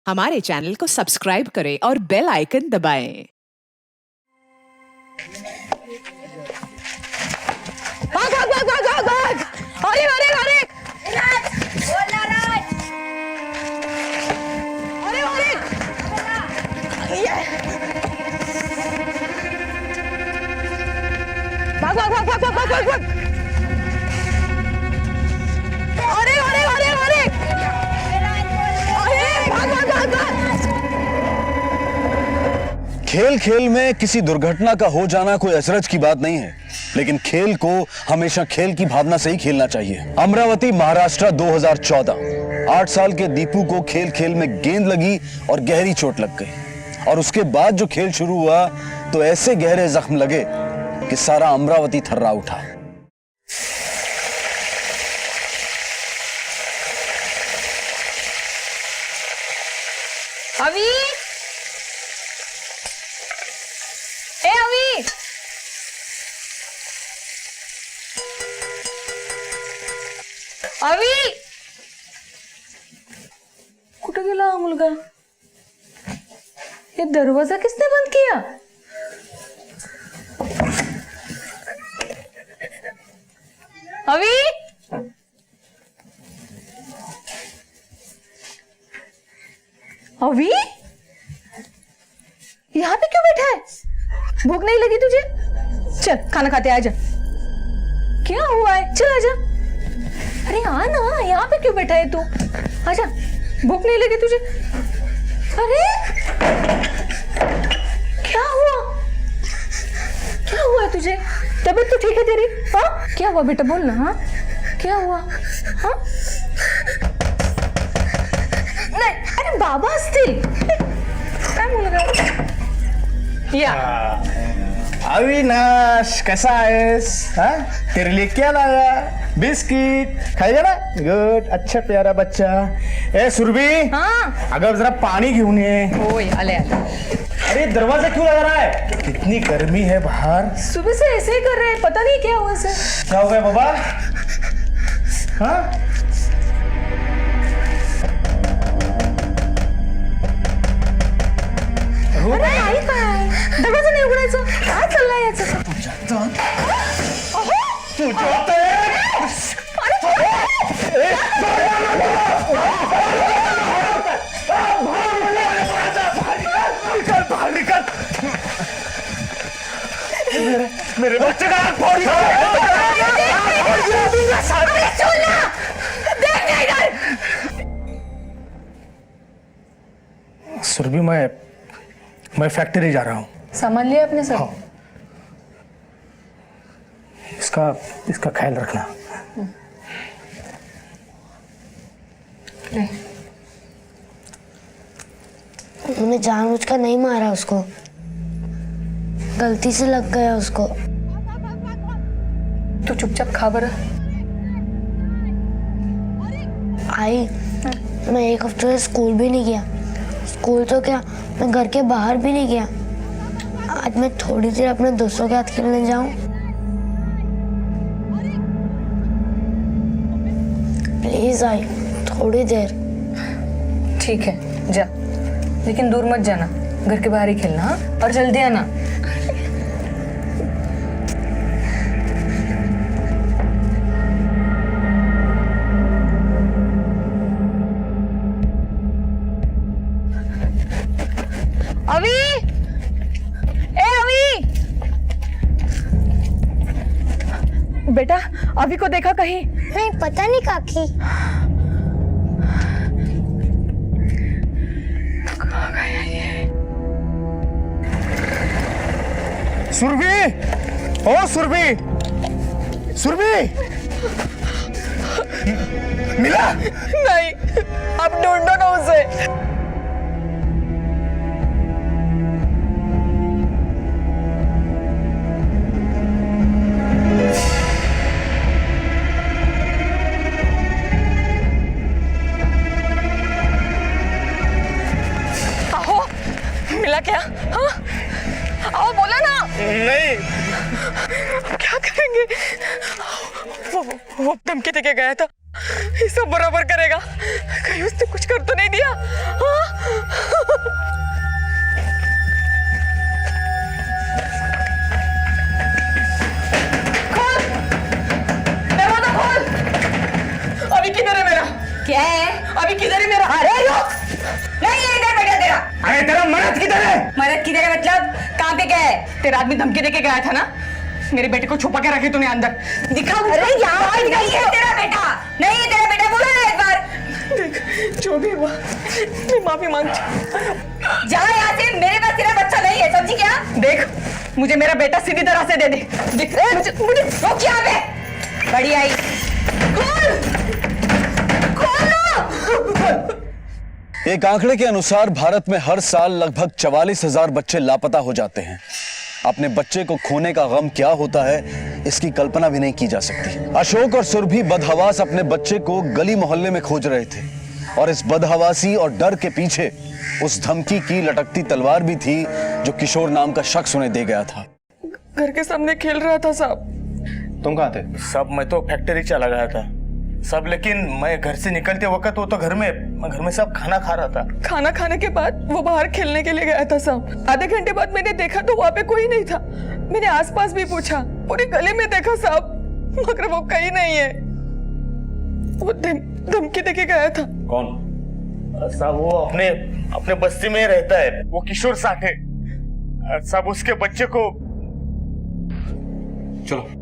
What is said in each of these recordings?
हमारे चैनल को सब्सक्राइब करें और बेल आइकन दबाएं। भाग भाग भाग भाग भाग भाग! अरे अरे अरे! बोला राज! अरे अरे! भाग भाग भाग भाग भाग भाग भाग! अरे अरे अरे अरे! अरे भाग भाग भाग भाग! खेल खेल में किसी दुर्घटना का हो जाना कोई अचरज की बात नहीं है, लेकिन खेल को हमेशा खेल की भावना से ही खेलना चाहिए। अमरावती, महाराष्ट्र 2014। 8 साल के दीपू को खेल खेल में गेंद लगी और गहरी चोट लग गई, और उसके बाद जो खेल शुरू हुआ तो ऐसे गहरे जख्म लगे कि सारा अमरावती थर्रा उठा। अवी! ए अवी! अवी! कुठे गेला हा मुलगा? हे दरवाजा किसने बंद किया? अवी! अवी! यहाँ पे क्यों बैठा है? भूख नहीं लगी तुझे? चल खाना खाते आजा। क्या हुआ है? चल आजा। अरे आ ना, यहाँ पे क्यों बैठा है तू? आजा, भूख नहीं लगी तुझे? अरे क्या हुआ? क्या हुआ है तुझे? तबीयत तो ठीक है तेरी? हाँ, क्या हुआ बेटा, बोल ना। हाँ, क्या हुआ? हाँ, नाही, अरे बाबा असतील. काय मुलगा? या अविनाश, कैसा आहेस? हाँ? तेरे लिए क्या लाया? बिस्किट खाएगा ना? गुड, अच्छा प्यारा बच्चा. ए सुरभि, हाँ अगर जरा पानी घेऊन ये. ओए आले आले. अरे दरवाजा क्यों लगा रहा है? कितनी गर्मी है बाहर. सुबह से ऐसे ही कर रहे हैं, पता नहीं क्या हुआ इसे. क्या हो गया बाबा? हाँ? अरे आई काय? दरवाजा नाही उघडायचं. काय चाललंय याचं? मेरे बच्चे का हाथ फोड़ सुरभि, मैं फैक्ट्री जा रहा हूँ. सामान लिया अपने सब? हाँ. इसका ख्याल रखना. मैंने जानबूझकर नहीं मारा उसको, गलती से लग गया उसको. तू चुपचाप खा बरं. आई, मैं एक हफ्ते से स्कूल भी नहीं गया. स्कूल तो क्या, मैं घर के बाहर भी नहीं गया. आज मैं थोड़ी देर अपने दोस्तों के साथ खेलने जाऊं? प्लीज आई, थोड़ी देर. ठीक है, जा, लेकिन दूर मत जाना. घर के बाहर ही खेलना. हाँ, और जल्दी आना. अवी! ए अवी! बेटा, अवी को देखा कहीं? नहीं, पता नहीं काकी. सुरभि, ओ सुरभि, सुरभि, मिला? नहीं, अब ढूंढो ना उसे. आओ, मिला क्या? हाँ, आओ बोला ना. नहीं. क्या करेंगे? वो धमकी देके गया था, ये सब बराबर करेगा. कहीं उसने कुछ कर तो नहीं दिया? हाँ? तेरा मर्द किधर है? मरद की जगह मतलब कहाँ पे गया है? तेरा आदमी धमकी देके गया था ना, मेरे बेटे को छुपा के रखे तूने अंदर। दिखा मुझे। अरे यार नहीं है तेरा बेटा, नहीं है तेरा बेटा, बोलो ना एक बार। देख जो भी हुआ मैं माफी मांगती। जा यहाँ से, मेरे पास तेरा बच्चा नहीं है, समझी क्या? देख मुझे मेरा बेटा सीधी तरह से दे दे। देख मुझे रोक यहाँ पे। बड़ी आई खोल खोल। एक आंकड़े के अनुसार भारत में हर साल लगभग 44,000 बच्चे लापता हो जाते हैं। अपने बच्चे को खोने का गम क्या होता है, इसकी कल्पना भी नहीं की जा सकती। अशोक और सुरभि बदहवास अपने बच्चे को गली मोहल्ले में खोज रहे थे और इस बदहवासी और डर के पीछे उस धमकी की लटकती तलवार भी थी जो किशोर नाम का शख्स उन्हें दे गया था। घर के सामने खेल रहा था साहब। तुम कहाँ थे? सब मैं तो फैक्ट्री चला गया था सब, लेकिन मैं घर से निकलते वक्त वो तो घर में सब खाना खा रहा था। खाना खाने के बाद वो बाहर खेलने के लिए गया था साहब। आधे घंटे बाद मैंने देखा तो वहाँ पे कोई नहीं था। मैंने आसपास भी पूछा, पूरी गली में देखा साहब, मगर वो कहीं नहीं है। वो धमकी देके गया था। कौन? साहब वो अपने बस्ती में रहता है, वो किशोर साठे साहब। उसके बच्चे को चलो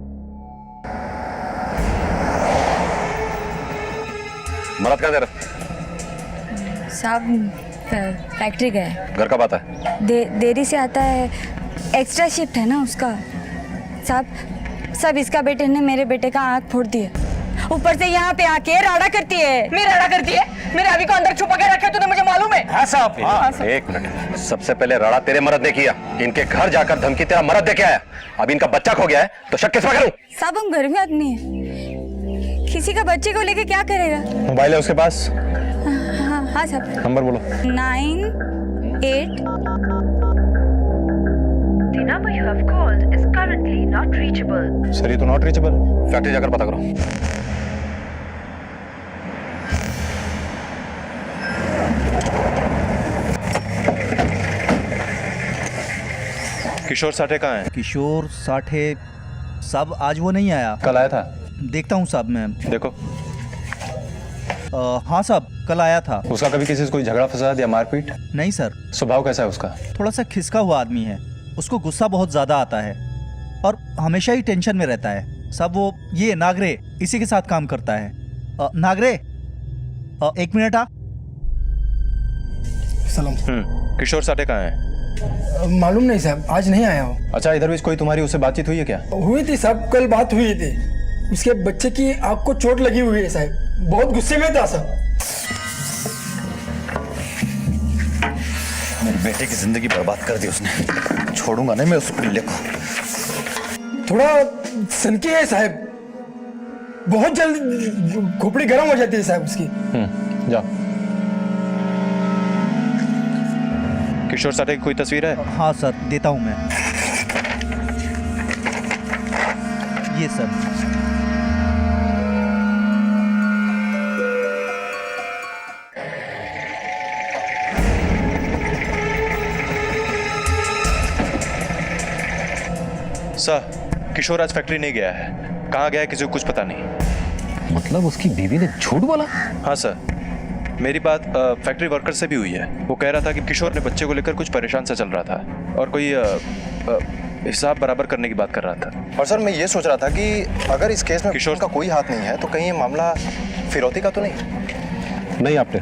मरद कहाँ साहब फैक्ट्री गए। घर कब आता है? देरी से आता है, एक्स्ट्रा शिफ्ट है ना उसका। साहब सब इसका बेटे ने मेरे बेटे का आँख फोड़ दिया, ऊपर से यहाँ पे आके राड़ा करती है। मेरी राड़ा करती है? मेरे अभी को अंदर छुपा के रखे तूने, मुझे मालूम है। हाँ साहब। हाँ साहब। एक मिनट, सबसे पहले राड़ा तेरे मर्द ने किया, इनके घर जाकर धमकी तेरा मर्द दे के आया। अब इनका बच्चा खो गया है तो शक किस पर करूं? साहब हम घर में आदमी है, किसी का बच्चे को लेके क्या करेगा? मोबाइल है उसके पास? हाँ साहब। नंबर बोलो। 98। The number you have called is currently not reachable. Sir ये तो नॉट रीचेबल। फैक्ट्री जाकर पता करो। किशोर साठे कहाँ है? किशोर साठे साहब आज वो नहीं आया। कल आया था? देखता हूँ साहब मैं। देखो। हाँ साहब कल आया था। उसका कभी किसी से कोई झगड़ा फसाद या मारपीट? नहीं सर। स्वभाव कैसा है उसका? थोड़ा सा खिसका हुआ आदमी है, उसको गुस्सा बहुत ज्यादा आता है और हमेशा ही टेंशन में रहता है। साहब वो ये नागरे इसी के साथ काम करता है। नागरे एक मिनट आ। सलाम। किशोर साठे कहाँ है? मालूम नहीं साहब, आज नहीं आया हो। अच्छा इधर भी कोई तुम्हारी उससे बातचीत हुई है क्या? हुई थी साहब, कल बात हुई थी। उसके बच्चे की आंख को चोट लगी हुई है साहब, बहुत गुस्से में था साहब। मेरे बेटे की जिंदगी बर्बाद कर दी उसने, छोड़ूंगा नहीं मैं उस पिल्ले को। थोड़ा सनकी है साहब, बहुत जल्द खोपड़ी गर्म हो जाती है साहब उसकी। जाओ। किशोर साठे की कोई तस्वीर है? हाँ सर देता हूँ मैं। ये सर। सर किशोर आज फैक्ट्री नहीं गया है, कहाँ गया है किसी को कुछ पता नहीं। मतलब उसकी बीवी ने झूठ बोला? हाँ सर, मेरी बात फैक्ट्री वर्कर से भी हुई है। वो कह रहा था कि किशोर ने बच्चे को लेकर कुछ परेशान सा चल रहा था और कोई हिसाब बराबर करने की बात कर रहा था। और सर मैं ये सोच रहा था कि अगर इस केस में किशोर का कोई हाथ नहीं है तो कहीं ये मामला फिरौती का तो नहीं? नहीं आपने,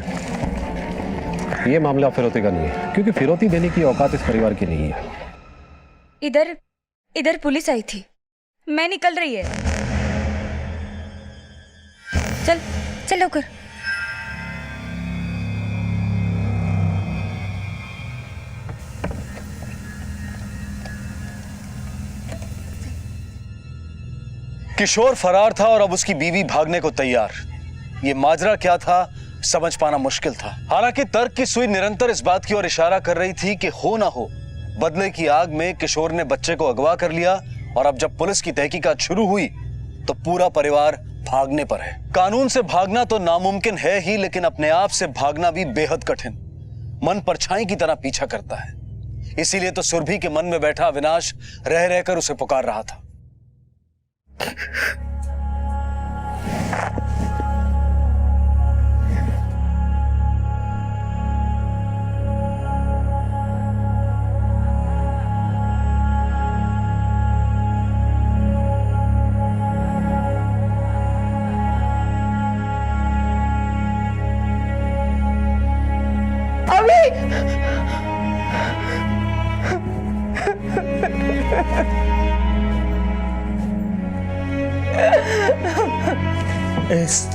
ये मामला फिरौती का नहीं है, क्योंकि फिरौती देने की औकात इस परिवार की नहीं है। इधर पुलिस आई थी, मैं निकल रही है। चल चल होकर। किशोर फरार था और अब उसकी बीवी भागने को तैयार। ये माजरा क्या था समझ पाना मुश्किल था। हालांकि तर्क की सुई निरंतर इस बात की ओर इशारा कर रही थी कि हो ना हो बदले की आग में किशोर ने बच्चे को अगवा कर लिया और अब जब पुलिस की तहकीकात शुरू हुई तो पूरा परिवार भागने पर है। कानून से भागना तो नामुमकिन है ही, लेकिन अपने आप से भागना भी बेहद कठिन, मन परछाई की तरह पीछा करता है। इसीलिए तो सुरभि के मन में बैठा अविनाश रह रहकर उसे पुकार रहा था।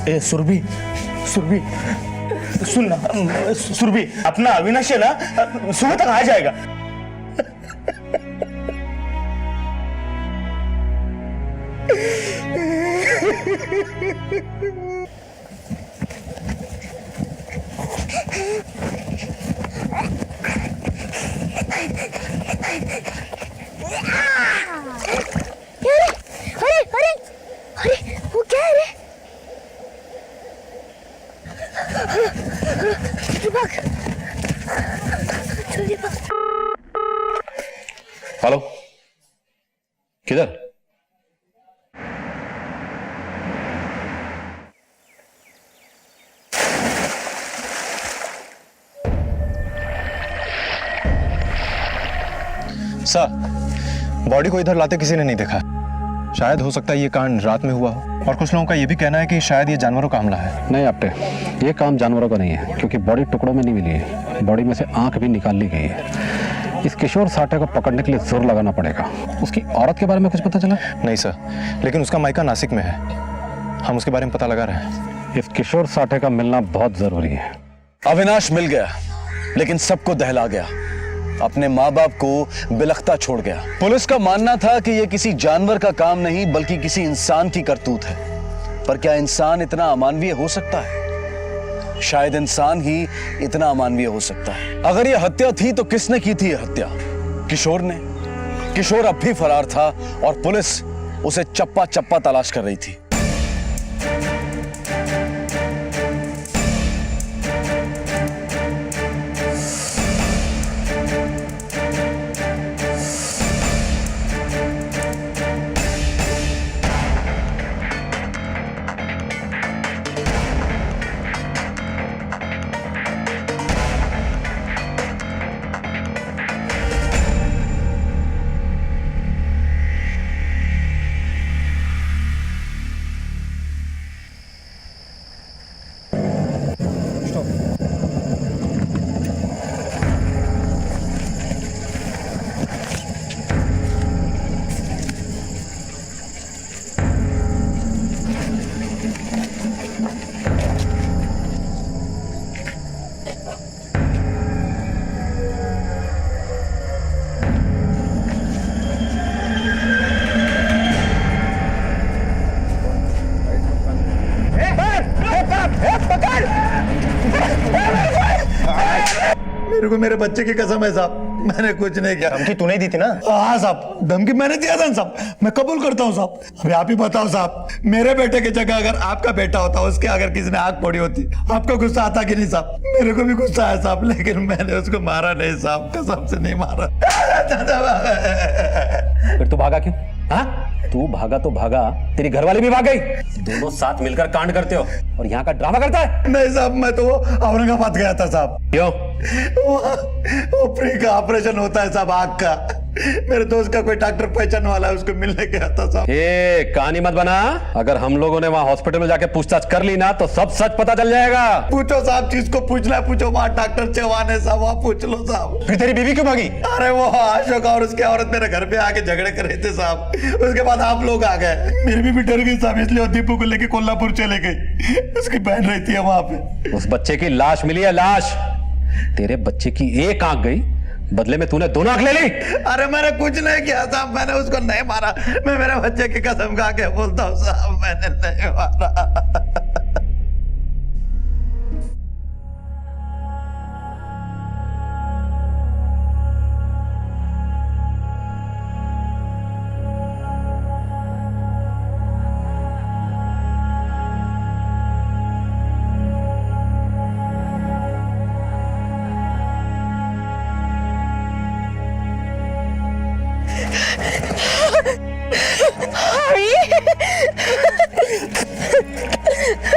ए सुरभि, सुरभि सुन ना, सुरभि अपना अविनाश है ना सुबह तक आ जाएगा। अरे अरे अरे वो क्या है रे? भाग जल्दी भाग। हेलो, किधर? सर, बॉडी को इधर लाते किसी ने नहीं देखा। शायद हो सकता है ये कांड रात में हुआ हो, और कुछ लोगों का ये भी कहना है कि शायद ये जानवरों का हमला है। नहीं आपटे, ये काम जानवरों का नहीं है, क्योंकि बॉडी टुकड़ों में नहीं मिली है, बॉडी में से आंख भी निकाल ली गई है। इस किशोर साठे को पकड़ने के लिए जोर लगाना पड़ेगा। उसकी औरत के बारे में कुछ पता चला? नहीं सर, लेकिन उसका मायका नासिक में है, हम उसके बारे में पता लगा रहे हैं। इस किशोर साठे का मिलना बहुत जरूरी है। अविनाश मिल गया, लेकिन सबको दहला गया, अपने माँ बाप को बिलखता छोड़ गया। पुलिस का मानना था कि यह किसी जानवर का काम नहीं बल्कि किसी इंसान की करतूत है। पर क्या इंसान इतना अमानवीय हो सकता है? शायद इंसान ही इतना अमानवीय हो सकता है। अगर यह हत्या थी तो किसने की थी यह हत्या? किशोर ने। किशोर अब भी फरार था और पुलिस उसे चप्पा चप्पा तलाश कर रही थी। मेरे को मेरे बच्चे की कसम है साहब, मैंने कुछ नहीं किया। धमकी तूने दी थी ना? हाँ साहब, धमकी मैंने दिया था साहब, मैं कबूल करता हूँ साहब। अभी आप ही बताओ साहब, मेरे बेटे की जगह अगर आपका बेटा होता, उसके अगर किसी ने आग फोड़ी होती, आपको गुस्सा आता कि नहीं साहब? मेरे को भी गुस्सा है साहब, लेकिन मैंने उसको मारा नहीं साहब, कसम से नहीं मारा। फिर तू भागा क्यों? हाँ, तू भागा तो भागा, तेरी घरवाली भी भाग गई। दोनों साथ मिलकर कांड करते हो और यहाँ का ड्रामा करता है। नहीं साहब, मैं तो औरंगाबाद गया था साहब। क्यों? वो फ्री का ऑपरेशन होता है साहब, आग का। मेरे दोस्त का कोई डॉक्टर पहचान वाला है, उसको मिलने गया था साहब। ये कहानी मत बना। अगर हम लोगों ने वहाँ हॉस्पिटल में जाके पूछताछ कर ली ना तो सब सच पता चल जाएगा। पूछो साहब, जिसको पूछना है पूछो, वहाँ डॉक्टर चौहान है साहब, वहाँ पूछ लो साहब। फिर तेरी बीवी क्यों भागी? अरे वो अशोक और उसकी औरत मेरे घर पे आके झगड़े कर रहे थे साहब, उसके बाद आप लोग आ गए। मेरी बीवी डर गई साहब, इसलिए वो दीपू को लेके कोल्हापुर चले गई। उसकी बहन रहती है वहां पे। उस बच्चे की लाश मिली है, लाश। तेरे बच्चे की एक आंख गई, बदले में तूने दोनों आंख ले ली। अरे मैंने कुछ नहीं किया साहब, मैंने उसको नहीं मारा। मैं मेरे बच्चे की कसम खा के बोलता हूँ साहब, मैंने नहीं मारा।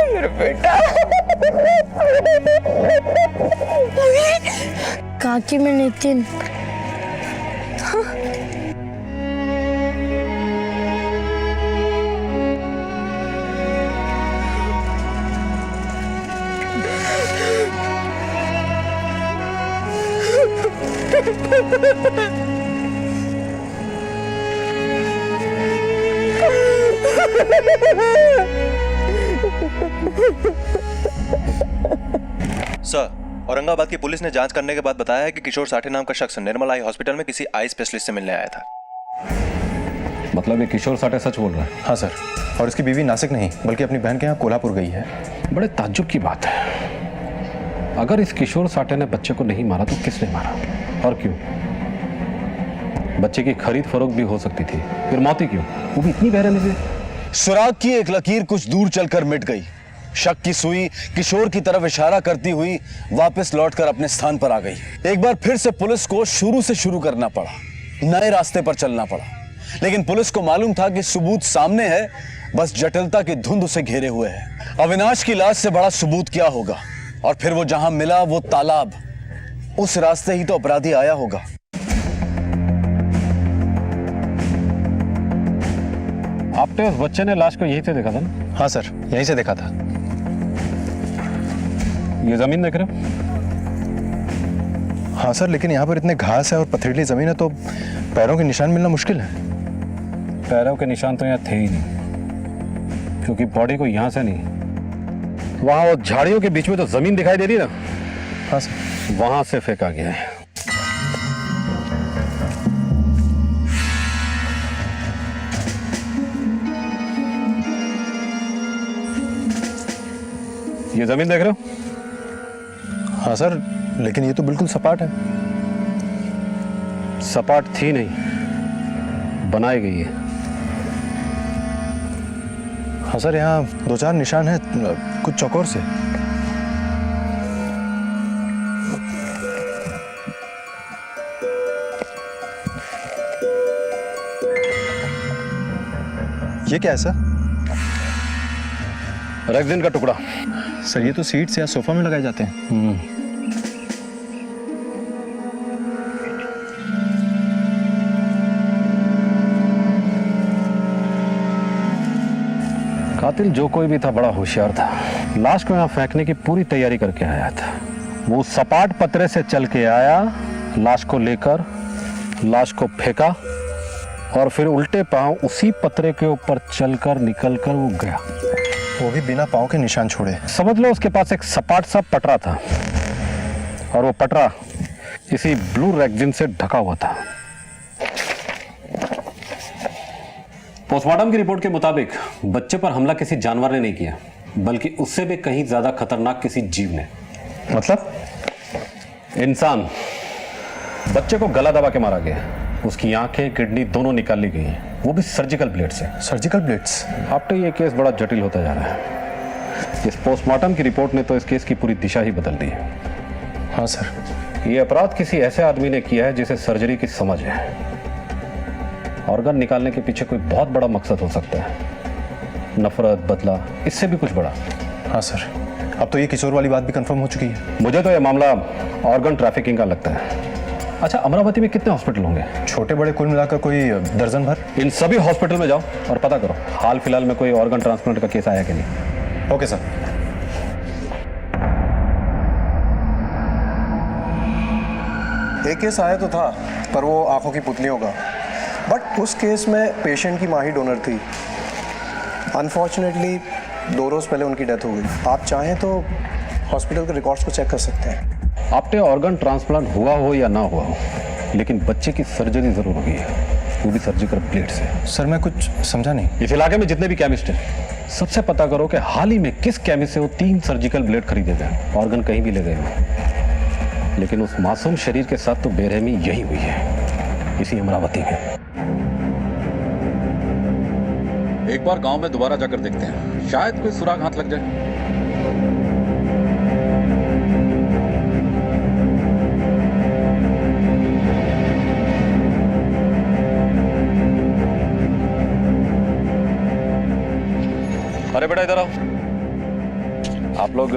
मेरा बेटा। काकी में नितिन। सर, औरंगाबाद की पुलिस ने जांच करने के बाद बताया है कि किशोर साठे नाम का शख्स निर्मल आई हॉस्पिटल में किसी आई स्पेशलिस्ट से मिलने आया था। मतलब ये किशोर साठे सच बोल रहा है? हाँ सर, और इसकी बीवी नासिक नहीं बल्कि अपनी बहन के यहाँ कोल्हापुर गई है। बड़े ताज्जुब की बात है। अगर इस किशोर साठे ने बच्चे को नहीं मारा तो किसने मारा और क्यों? बच्चे की खरीद फरोख्त भी हो सकती थी, फिर मौत ही क्यों, वो भी इतनी बेरहमी से? सुराग की एक लकीर कुछ दूर चलकर मिट गई। शक की सुई किशोर की तरफ इशारा करती हुई वापस लौटकर अपने स्थान पर आ गई। एक बार फिर से पुलिस को शुरू से शुरू करना पड़ा, नए रास्ते पर चलना पड़ा। लेकिन पुलिस को मालूम था कि सबूत सामने है, बस जटिलता की धुंध उसे घेरे हुए है। अविनाश की लाश से बड़ा सबूत क्या होगा? और फिर वो जहां मिला वो तालाब, उस रास्ते ही तो अपराधी आया होगा। आपने उस बच्चे ने लाश को यहीं से देखा था ना? हाँ सर, यहीं से देखा था। ये जमीन देख रहे हो? हाँ सर, लेकिन यहाँ पर इतने घास है और पथरीली जमीन है तो पैरों के निशान मिलना मुश्किल है। पैरों के निशान तो यहाँ थे ही नहीं, क्योंकि बॉडी को यहाँ से नहीं, वहां वो झाड़ियों के बीच में तो जमीन दिखाई दे रही ना, हाँ सर, वहां से फेंका गया है। ये जमीन देख रहे हो? हाँ सर, लेकिन ये तो बिल्कुल सपाट है। सपाट थी नहीं, बनाई गई है। हाँ सर, यहाँ दो चार निशान है कुछ चौकोर से। ये क्या है सर? रेक्सिन का टुकड़ा। सर, ये तो सीट्स या सोफा में लगाए जाते हैं। कातिल जो कोई भी था बड़ा होशियार था। लाश को यहाँ फेंकने की पूरी तैयारी करके आया था। वो सपाट पतरे से चल के आया, लाश को लेकर लाश को फेंका और फिर उल्टे पांव उसी पतरे के ऊपर चलकर निकलकर वो गया, वो भी बिना पाँव के निशान छोड़े। समझ लो उसके पास एक सपाट सा पटरा था और वो पटरा इसी ब्लू रेक्सिन से ढका हुआ था। पोस्टमार्टम की रिपोर्ट के मुताबिक बच्चे पर हमला किसी जानवर ने नहीं किया, बल्कि उससे भी कहीं ज्यादा खतरनाक किसी जीव ने। मतलब? इंसान। बच्चे को गला दबा के मारा गया, उसकी आंखें किडनी दोनों निकाल ली गई हैं, वो भी सर्जिकल ब्लेड से। Surgical blades? आफ्टर ये केस बड़ा जटिल होता जा रहा है। इस पोस्टमार्टम की रिपोर्ट ने तो इस केस की पूरी दिशा ही बदल दी है। हाँ सर। ये अपराध किसी ऐसे आदमी ने किया है जिसे सर्जरी की समझ है। ऑर्गन निकालने के पीछे कोई बहुत बड़ा मकसद हो सकता है, नफरत, बदला, इससे भी कुछ बड़ा। हाँ सर, अब तो ये किशोर वाली बात भी कंफर्म हो चुकी है। मुझे तो ये मामला ऑर्गन ट्रैफिकिंग का लगता है। अच्छा, अमरावती में कितने हॉस्पिटल होंगे? छोटे बड़े कुल मिलाकर कोई दर्जन भर। इन सभी हॉस्पिटल में जाओ और पता करो हाल फिलहाल में कोई ऑर्गन ट्रांसप्लांट का केस आया कि नहीं। Okay sir. एक केस आया तो था, पर वो आंखों की पुतलियों का, बट उस केस में पेशेंट की मां ही डोनर थी। अनफॉर्चुनेटली 2 रोज पहले उनकी डेथ हो गई। आप चाहें तो हॉस्पिटल के रिकॉर्ड्स को चेक कर सकते हैं। आपने ऑर्गन ट्रांसप्लांट हुआ हो या ना हुआ हो, लेकिन बच्चे की सर्जरी जरूर हुई है, वो भी सर्जिकल ब्लेड से। सर, मैं कुछ समझा नहीं। इस इलाके में जितने भी केमिस्ट हैं, सबसे पता करो कि हाल ही में किस केमिस्ट से वो 3 सर्जिकल ब्लेड खरीदे गए, ऑर्गन कहीं भी ले गए हो। लेकिन उस मासूम शरीर के साथ तो बेरहमी यही हुई है, इसी अमरावती में। एक बार गांव में दोबारा जाकर देखते हैं, शायद कोई सुराग हाथ लग जाए। अरे बेटा इधर आओ। आप लोग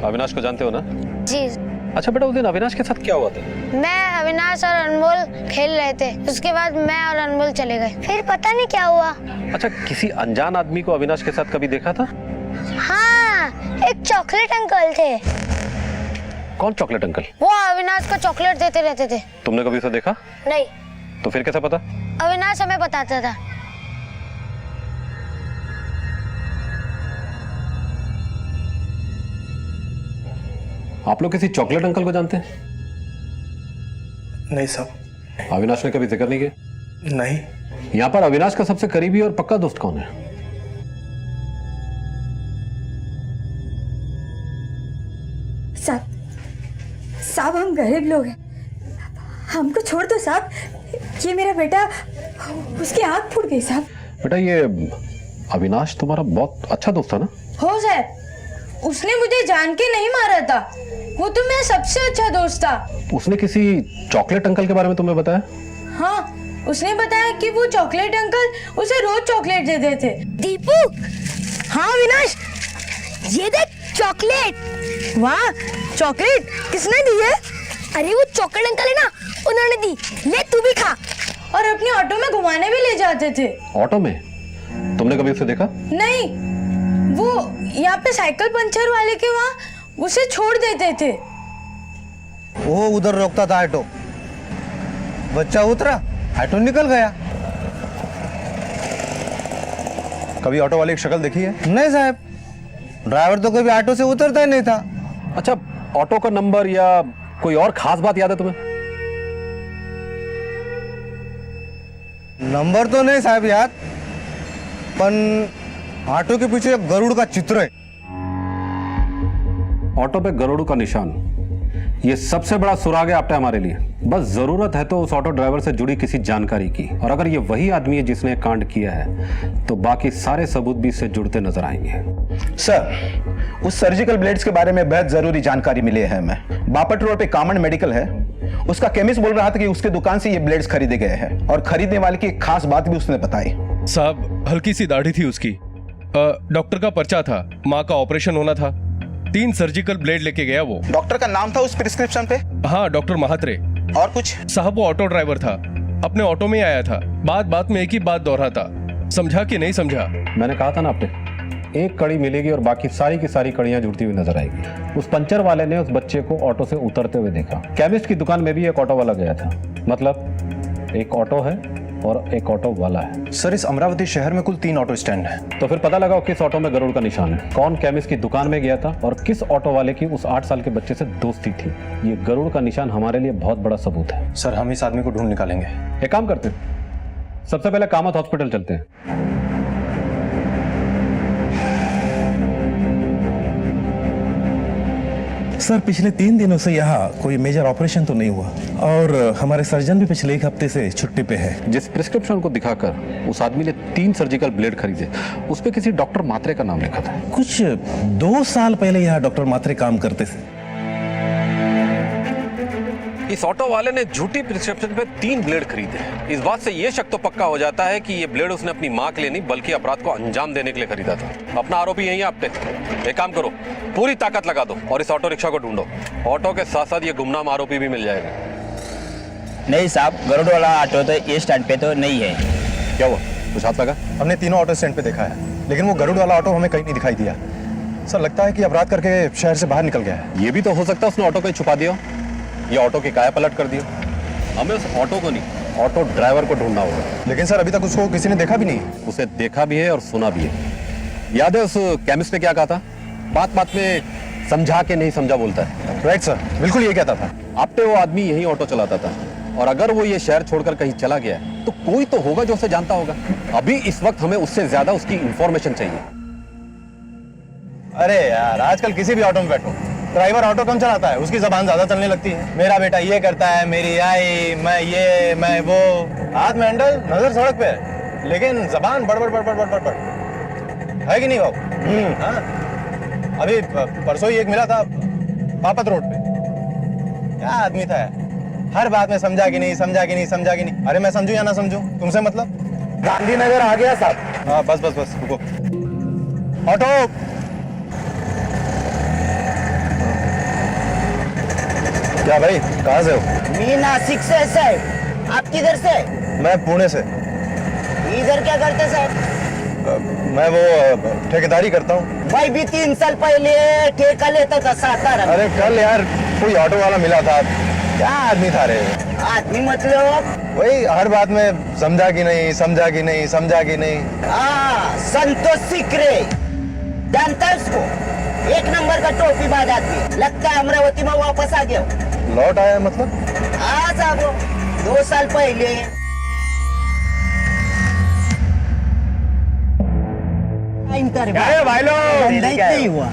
अविनाश को जानते हो ना? जी। अच्छा बेटा, उस दिन अविनाश के साथ क्या हुआ था? मैं, अविनाश और अनमोल खेल रहे थे, उसके बाद मैं और अनमोल चले गए, फिर पता नहीं क्या हुआ। अच्छा, किसी अनजान आदमी को अविनाश के साथ कभी देखा था? हाँ, एक चॉकलेट अंकल थे। कौन चॉकलेट अंकल? वो अविनाश को चॉकलेट देते रहते थे। तुमने कभी उसे देखा? नहीं। तो फिर कैसे पता? अविनाश हमें बताता था। आप लोग किसी चॉकलेट अंकल को जानते हैं? नहीं साहब। अविनाश ने कभी जिक्र नहीं किया? नहीं। यहाँ पर अविनाश का सबसे करीबी और पक्का दोस्त कौन है? साहब हम गरीब लोग हैं, हमको छोड़ दो साहब। ये मेरा बेटा, उसकी आंख फूट गई साहब। बेटा ये अविनाश तुम्हारा बहुत अच्छा दोस्त था ना? हो साहब, उसने मुझे जान के नहीं मारा था, वो तो मेरा सबसे अच्छा दोस्त था। उसने किसी चॉकलेट अंकल के बारे में तुम्हें बताया? हाँ, उसने बताया कि वो चॉकलेट अंकल उसे रोज चॉकलेट देते थे। दीपू। हाँ अविनाश, ये देख चॉकलेट। वाह, चॉकलेट किसने दी है? अरे वो चॉकलेट अंकल है ना, उन्होंने दी। ले तू भी खा। और अपने ऑटो में घुमाने भी ले जाते थे। ऑटो में? तुमने कभी उसे देखा? नहीं, वो यहाँ पे साइकिल पंचर वाले के वहाँ उसे छोड़ देते थे। वो उधर रोकता था ऑटो, बच्चा उतरा, ऑटो निकल गया। कभी ऑटो वाले की शक्ल देखी है? नहीं साहब, ड्राइवर तो कभी ऑटो से उतरता ही नहीं था। अच्छा, ऑटो का नंबर या कोई और खास बात याद है तुम्हें? नंबर तो नहीं साहब याद, पर ऑटो के पीछे एक गरुड़ का चित्र है। ऑटो पे गरुड़ का निशान, ये सबसे बड़ा सुराग है आपने हमारे लिए। बस जरूरत है तो उस ऑटो ड्राइवर से जुड़ी किसी जानकारी की, और अगर ये वही आदमी है जिसने कांड किया है तो बाकी सारे सबूत भी इससे जुड़ते नजर आएंगे। सर, उस सर्जिकल ब्लेड्स के बारे में बेहद जरूरी जानकारी मिली है हमें। बापट रोड पे कामन मेडिकल है, उसका केमिस्ट बोल रहा था कि उसके दुकान से ये ब्लेड्स खरीदे गए हैं, और खरीदने वाले की एक खास बात भी उसने बताई। साहब, हल्की सी दाढ़ी थी उसकी, डॉक्टर का पर्चा था, माँ का ऑपरेशन होना था, 3 सर्जिकल ब्लेड लेके गया वो। डॉक्टर का नाम था उस प्रिस्क्रिप्शन पे? हाँ, डॉक्टर महात्रे। और कुछ? साहब वो ऑटो ड्राइवर था, अपने ऑटो में ही आया था, बात बात में एक ही बात दोहराता, समझा कि नहीं समझा? मैंने कहा था ना आपने, एक कड़ी मिलेगी और बाकी सारी की सारी कड़ियां जुड़ती हुई नजर आएगी। उस पंचर वाले ने उस बच्चे को ऑटो से उतरते हुए देखा। केमिस्ट की दुकान में भी एक ऑटो वाला गया था, मतलब एक ऑटो है और एक ऑटो वाला है। सर, इस अमरावती शहर में कुल 3 ऑटो स्टैंड हैं। तो फिर पता लगाओ किस ऑटो में गरुड़ का निशान है, कौन केमिस्ट की दुकान में गया था और किस ऑटो वाले की उस 8 साल के बच्चे से दोस्ती थी। ये गरुड़ का निशान हमारे लिए बहुत बड़ा सबूत है। सर, हम इस आदमी को ढूंढ निकालेंगे। एक काम करते हैं, सबसे पहले कामत हॉस्पिटल चलते हैं। सर, पिछले 3 दिनों से यहाँ कोई मेजर ऑपरेशन तो नहीं हुआ, और हमारे सर्जन भी पिछले 1 हफ्ते से छुट्टी पे है। जिस प्रिस्क्रिप्शन को दिखाकर उस आदमी ने 3 सर्जिकल ब्लेड खरीदे, उस पे किसी डॉक्टर मात्रे का नाम लिखा था। कुछ 2 साल पहले यहाँ डॉक्टर मात्रे काम करते थे। इस ऑटो वाले ने झूठी प्रिस्क्रिप्शन पे 3 ब्लेड खरीदे। इस बात से ये शक तो पक्का हो जाता है कि ये ब्लेड उसने अपनी माँ के लिए नहीं बल्कि अपराध को अंजाम देने के लिए खरीदा था। अपना आरोपी यही है आप पे। एक काम करो, पूरी ताकत लगा दो और इस ऑटो रिक्शा को ढूंढो। ऑटो के साथ साथ ये गुमनाम आरोपी भी मिल जाएगा। नहीं साहब, गरुड़ वाला ऑटो तो ये स्टैंड पे तो नहीं है। क्या हुआ, कुछ हाथ लगा? हमने तीनों ऑटो स्टैंड पे देखा है, लेकिन वो गरुड़ वाला ऑटो हमें कहीं नहीं दिखाई दिया। सर, लगता है कि अपराध करके शहर से बाहर निकल गया है। ये भी तो हो सकता है उसने ऑटो कहीं छुपा दिया, ये ऑटो की काया पलट कर दिया। हमें उस ऑटो को नहीं, ऑटो ड्राइवर को ढूंढना होगा। लेकिन सर, अभी तक उसको किसी ने देखा भी नहीं। उसे देखा भी है और सुना भी है। याद है उस केमिस्ट ने क्या कहा था? बात बात में समझा के नहीं समझा बोलता है। राइट सर, बिल्कुल ये कहता था। आपने वो आदमी यही ऑटो चलाता था, और अगर वो ये शहर छोड़कर कहीं चला गया तो कोई तो होगा जो उसे जानता होगा। अभी इस वक्त हमें उससे ज्यादा उसकी इंफॉर्मेशन चाहिए। अरे यार, आजकल किसी भी ऑटो में बैठो, ड्राइवर ऑटो कम चलाता है, उसकी जबान ज्यादा चलने लगती है। मेरा बेटा ये करता है, मेरी आई, मैं ये, मैं वो। हाथ में हैंडल, नजर सड़क पे है, लेकिन जबान बड़बड़ बड़बड़ बड़बड़ है कि नहीं बाबू? हाँ, अभी परसों ही एक मिला था बापट रोड पे। क्या आदमी था, हर बात में समझा कि नहीं, समझा कि नहीं, समझा कि नहीं। अरे मैं समझू या ना समझू, तुमसे मतलब। गांधीनगर आ गया साहब। हाँ, बस बस बस, रुको। ऑटो। क्या भाई, कहाँ से हो? मैं नासिक से सर। आप किधर से? मैं पुणे से। इधर क्या करते सर? मैं वो ठेकेदारी करता हूँ। भाई भी 3 साल पहले ठेका लेता था सातारा में। अरे कल यार कोई ऑटो वाला मिला था, क्या आदमी था रे? आदमी मतलब वही हर बात में समझा कि नहीं, समझा कि नहीं, समझा कि नहीं। हाँ, संतोष सिकरे, जानता है उसको? 1 नंबर का टोपी बाज आदमी, लगता है अमरावती में वापस आ गया। लौट आया मतलब? हाँ साहब, 2 साल पहले। अरे भाई लोग, नहीं हुआ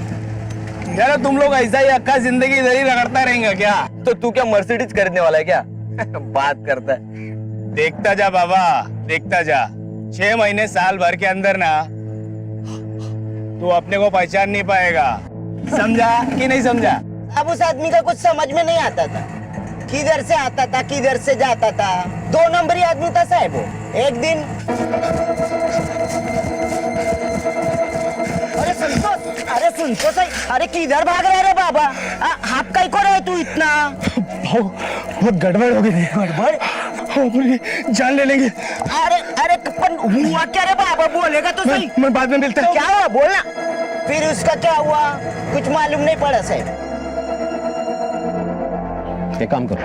यार तुम लोग ऐसा ही अक्का जिंदगी इधर ही रगड़ता रहेंगे क्या? तो तू क्या मर्सिडीज खरीदने वाला है क्या? बात करता है। देखता जा बाबा, देखता जा। 6 महीने साल भर के अंदर ना तू अपने को पहचान नहीं पाएगा। समझा कि नहीं समझा? अब उस आदमी का कुछ समझ में नहीं आता था, किधर से आता था किधर से जाता था। 2 नंबरी आदमी था साहब वो। एक दिन अरे सुन तो सही, अरे किधर भाग रहा है बाबा? हाथ कहीं को रहे तू इतना? बहुत गड़बड़ हो गई थी। गड़बड़? अपनी जान ले लेंगे। अरे अरे पर हुआ क्या रे बाबा? बोलेगा तो सही। मैं बाद में मिलता हूँ। क्या हुआ बोलना? फिर उसका क्या हुआ कुछ मालूम नहीं पड़ा साहब। एक काम करो,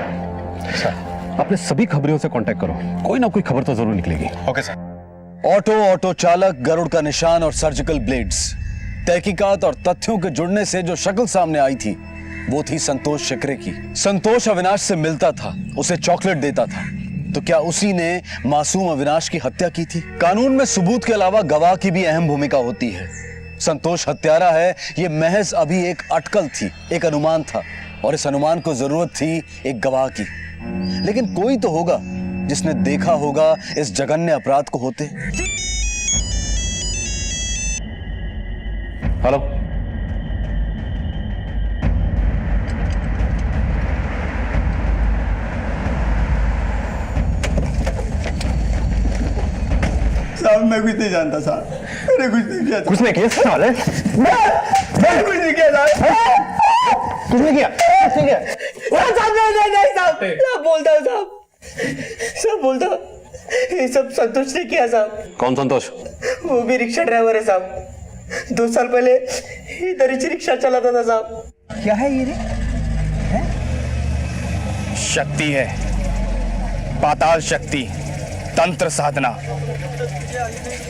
अपने सभी खबरियों से कांटेक्ट करो, कोई ना कोई खबर तो जरूर निकलेगी। Okay sir. ऑटो चालक, गरुड़ का निशान और सर्जिकल ब्लेड्स। तहकीकात और तथ्यों के जुड़ने से जो शक्ल सामने आई थी वो थी संतोष शिकरे की। संतोष अविनाश से मिलता था, उसे चॉकलेट देता था, तो क्या उसी ने मासूम अविनाश की हत्या की थी? कानून में सबूत के अलावा गवाह की भी अहम भूमिका होती है। संतोष हत्यारा है ये महज अभी एक अटकल थी, एक अनुमान था, और इस अनुमान को जरूरत थी एक गवाह की। लेकिन कोई तो होगा जिसने देखा होगा इस जघन्य अपराध को होते। हेलो, साहब मैं कुछ नहीं जानता साहब, मैंने कुछ नहीं किया। कुछ नहीं किया साले? मैं कुछ नहीं किया साहब। कुछ नहीं किया? ठीक है। नहीं साहब, सब बोलता हूँ साहब, सब बोलता हूँ। ये सब संतोष ने किया साहब। कौन संतोष? वो भी रिक्शा ड्राइवर है साहब। 2 साल पहले इधर ही रिक्शा चलाता था साहब। क्या है ये रे? शक्ति है, पाताल शक्ति, तंत्र साधना।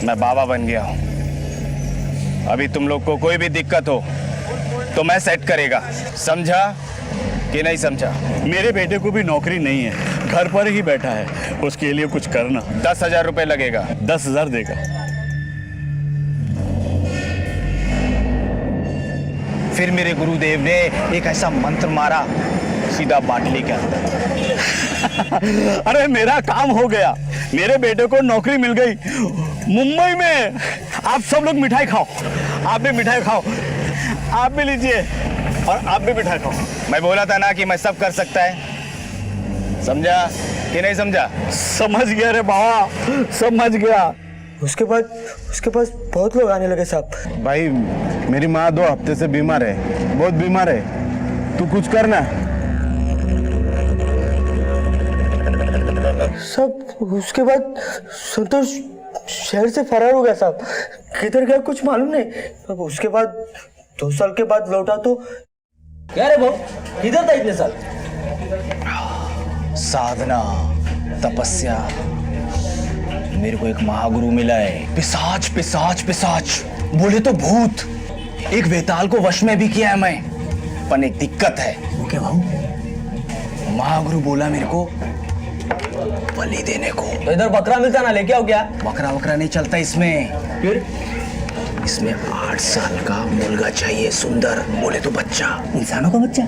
मैं बाबा बन गया हूं। अभी तुम लोग को कोई भी दिक्कत हो तो मैं सेट करेगा। समझा कि नहीं समझा? मेरे बेटे को भी नौकरी नहीं है, घर पर ही बैठा है, उसके लिए कुछ करना। 10,000 रुपए लगेगा। 10,000 देगा। फिर मेरे गुरुदेव ने एक ऐसा मंत्र मारा सीधा बाटली के अंदर। अरे मेरा काम हो गया, मेरे बेटे को नौकरी मिल गई मुंबई में। आप सब लोग मिठाई खाओ, आप भी मिठाई खाओ, आप भी लीजिए और आप भी मिठाई खाओ। मैं बोला था ना कि मैं सब कर सकता है। समझा कि नहीं समझा? समझ गया रे बाबा, समझ गया। उसके पास बहुत लोग आने लगे साहब। भाई मेरी माँ 2 हफ्ते से बीमार है, बहुत बीमार है, तू कुछ करना। सब उसके बाद संतोष शहर से फरार हो गया साहब। किधर गया कुछ मालूम नहीं। अब उसके बाद 2 साल के बाद लौटा तो क्या रे भाऊ, किधर था इतने साल? साधना, तपस्या। मेरे को एक महागुरु मिला है। पिशाच पिशाच पिशाच बोले तो भूत। एक वेताल को वश में भी किया है मैं, पर एक दिक्कत है। क्या भाऊ? महागुरु बोला मेरे को बलि देने को। तो इधर बकरा मिलता ना, लेके आओ क्या? बकरा नहीं चलता इसमें। फिर इसमें 8 साल का मुर्गा चाहिए, सुंदर, बोले तो बच्चा। इंसानों का बच्चा?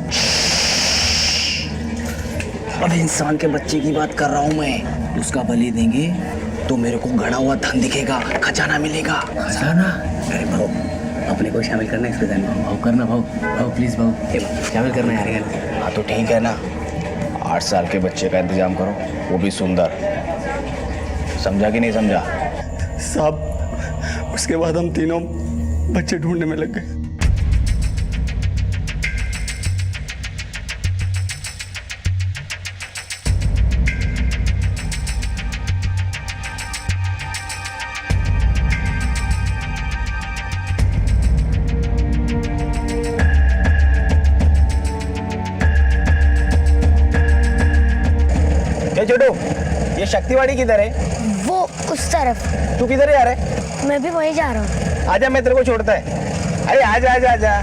अब इंसान के बच्चे की बात कर रहा हूं मैं। उसका बलि देंगे तो मेरे को गड़ा हुआ धन दिखेगा, खजाना मिलेगा। खजाना? अरे भाऊ, अपने को शामिल करना है इसके में। भाऊ करना, भाऊ प्लीज भाऊ शामिल करना यार। हाँ तो ठीक है ना, 8 साल के बच्चे का इंतजाम करो, वो भी सुंदर। समझा कि नहीं समझा? साहब उसके बाद हम तीनों बच्चे ढूंढने में लग गए। शक्तिवाड़ी किधर है? वो उस तरफ। तू किधर जा रहा है? मैं भी वहीं जा रहा हूँ। आजा, मैं तेरे को छोड़ता है। अरे आजा आजा आजा।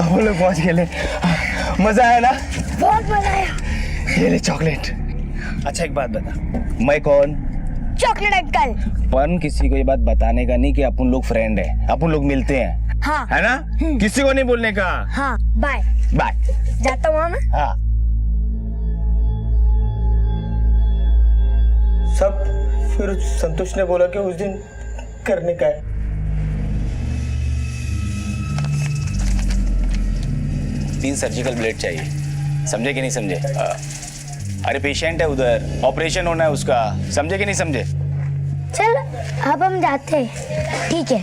हम लोग पहुंच गए। मजा आया ना? बहुत मजा आया। ये ले चॉकलेट। अच्छा एक बात बता, मैं कौन? Chocolate uncle. अपन किसी को ये बात बताने का नहीं कि अपन लोग फ्रेंड है, अपन लोग मिलते हैं। हाँ। है ना? किसी को नहीं बोलने का। हाँ बाय। बाय। जाता हूँ मैं। हाँ। सब फिर संतोष ने बोला कि उस दिन करने का है। तीन सर्जिकल ब्लेड चाहिए, समझे कि नहीं समझे? अरे पेशेंट है उधर, ऑपरेशन होना है उसका, समझे कि नहीं समझे? चल अब हम जाते हैं। ठीक है।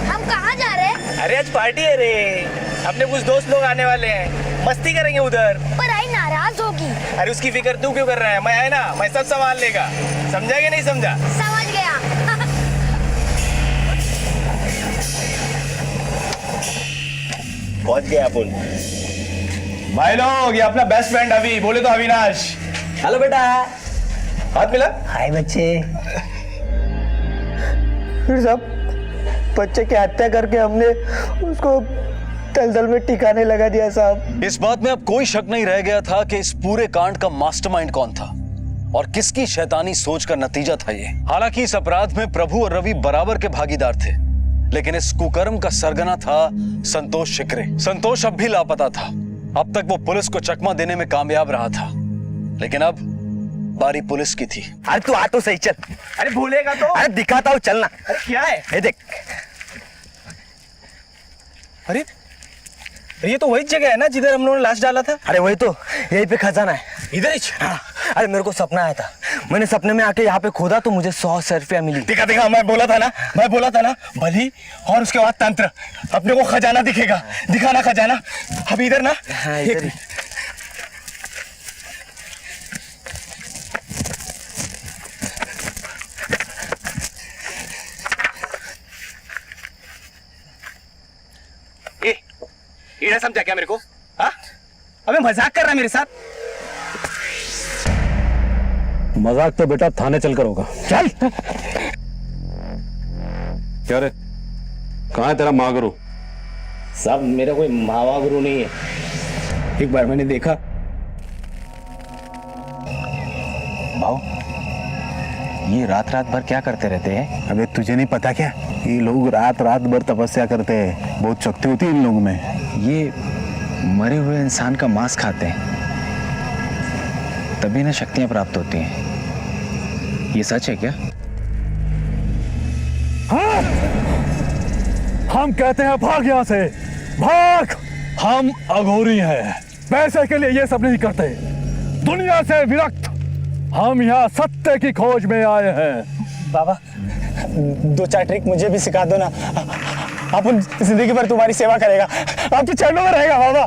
हम कहाँ जा रहे हैं? अरे आज पार्टी है रे, अपने कुछ दोस्त लोग आने वाले हैं, मस्ती करेंगे उधर। पर आई नाराज होगी। अरे उसकी फिक्र तू क्यों कर रहा है? मैं है ना, मैं सब संभाल लेगा। समझा कि नहीं समझा? समझ गया। पहुंच गए अपन। भाई लोग, ये अपना बेस्ट फ्रेंड अभी, बोले तो अविनाश। हेलो बेटा। हाथ मिला। हाय बच्चे। फिर सब बच्चे की हत्या करके हमने उसको दलदल में टिकाने लगा दिया साहब। इस बात में अब कोई शक नहीं रह गया था कि इस पूरे कांड का मास्टरमाइंड कौन था और किसकी शैतानी सोच का नतीजा था ये। हालांकि इस अपराध में प्रभु और रवि बराबर के भागीदार थे, लेकिन इस कुकर्म का सरगना था संतोष शिकरे। संतोष अब भी लापता था। अब तक वो पुलिस को चकमा देने में कामयाब रहा था, लेकिन अब बारी पुलिस की थी। अरे तू आ तो सही, चल। अरे भूलेगा तो? अरे दिखाता हूँ, चलना। अरे क्या है? ये देख। अरे ये तो वही जगह है ना जिधर हम लोगों ने लाश डाला था? अरे वही तो, यहीं पे खजाना है। इधर ही? हाँ। अरे मेरे को सपना आया था, मैंने सपने में आके यहाँ पे खोदा तो मुझे 100 रुपया मिली। देखा देखा, मैं बोला था ना, बलि और उसके बाद तंत्र। अपने को खजाना दिखेगा, दिखाना खजाना। अभी इधर ना। हाँ, इधर ही। ये समझा क्या मेरे को? हाँ? अबे मजाक कर रहा है मेरे साथ? मजाक तो बेटा थाने चलकर होगा। चल। क्या रे, कहाँ है तेरा महागुरु? साहब मेरा कोई महागुरु नहीं है। एक बार मैंने देखा। भाऊ, ये रात भर क्या करते रहते हैं? अबे तुझे नहीं पता क्या, ये लोग रात भर तपस्या करते हैं, बहुत शक्ति होती है इन लोगों में। ये मरे हुए इंसान का मांस खाते हैं, तभी ना शक्तियां प्राप्त होती हैं। ये सच है क्या? हाँ! हम कहते हैं भाग यहां से, भाग। हम अघोरी हैं, पैसे के लिए ये सब नहीं करते। दुनिया से विरक्त हम यहाँ सत्य की खोज में आए हैं। बाबा, 2-4 ट्रिक मुझे भी सिखा दो ना, अपन जिंदगी भर तुम्हारी सेवा करेगा, आपके चरणों में रहेगा बाबा।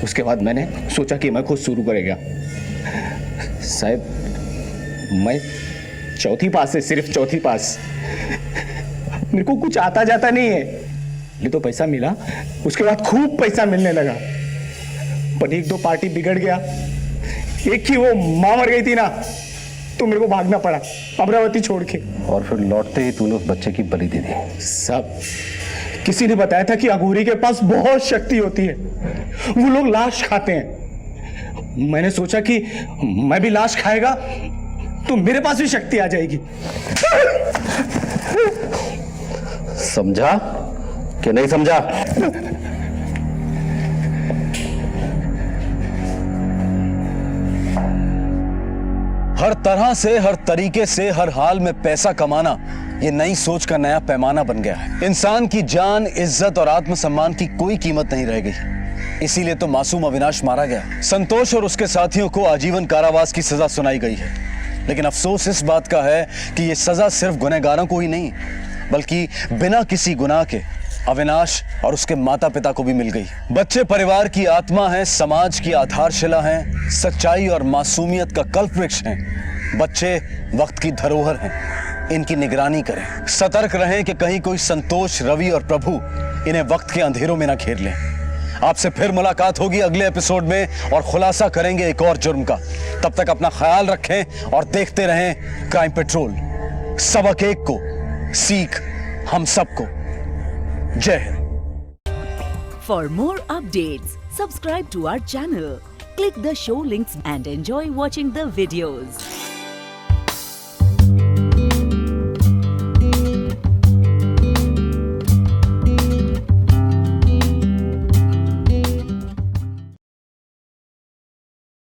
उसके बाद मैंने सोचा कि मैं खुद शुरू करेगा। साहब मैं चौथी पास से, सिर्फ चौथी पास, मेरे को कुछ आता जाता नहीं है। ये तो पैसा मिला, उसके बाद खूब पैसा मिलने लगा, पर 1-2 पार्टी बिगड़ गया। एक ही वो मां मर गई थी ना, तो मेरे को भागना पड़ा अमरावती छोड़ के। और फिर लौटते ही तूने उस बच्चे की बलि दे दी। सब किसी ने बताया था कि अघोरी के पास बहुत शक्ति होती है, वो लोग लाश खाते हैं। मैंने सोचा कि मैं भी लाश खाएगा तो मेरे पास भी शक्ति आ जाएगी। समझा कि नहीं समझा? हर तरह से, हर तरीके से, हर हाल में पैसा कमाना ये नई सोच का नया पैमाना बन गया है। इंसान की जान, इज्जत और आत्मसम्मान की कोई कीमत नहीं रह गई। इसीलिए तो मासूम अविनाश मारा गया। संतोष और उसके साथियों को आजीवन कारावास की सजा सुनाई गई है, लेकिन अफसोस इस बात का है कि यह सजा सिर्फ गुनहगारों को ही नहीं बल्कि बिना किसी गुनाह के अविनाश और उसके माता पिता को भी मिल गई। बच्चे परिवार की आत्मा हैं, समाज की आधारशिला हैं, सच्चाई और मासूमियत का कल्पवृक्ष हैं। बच्चे वक्त की धरोहर हैं, इनकी निगरानी करें, सतर्क रहें कि कहीं कोई संतोष, रवि और प्रभु इन्हें वक्त के अंधेरों में ना घेर लें। आपसे फिर मुलाकात होगी अगले एपिसोड में और खुलासा करेंगे एक और जुर्म का। तब तक अपना ख्याल रखें और देखते रहें क्राइम पेट्रोल। सबक एक को, सीख हम सबको। जय Hind. For more updates, subscribe to our channel, click the show links and enjoy watching the videos.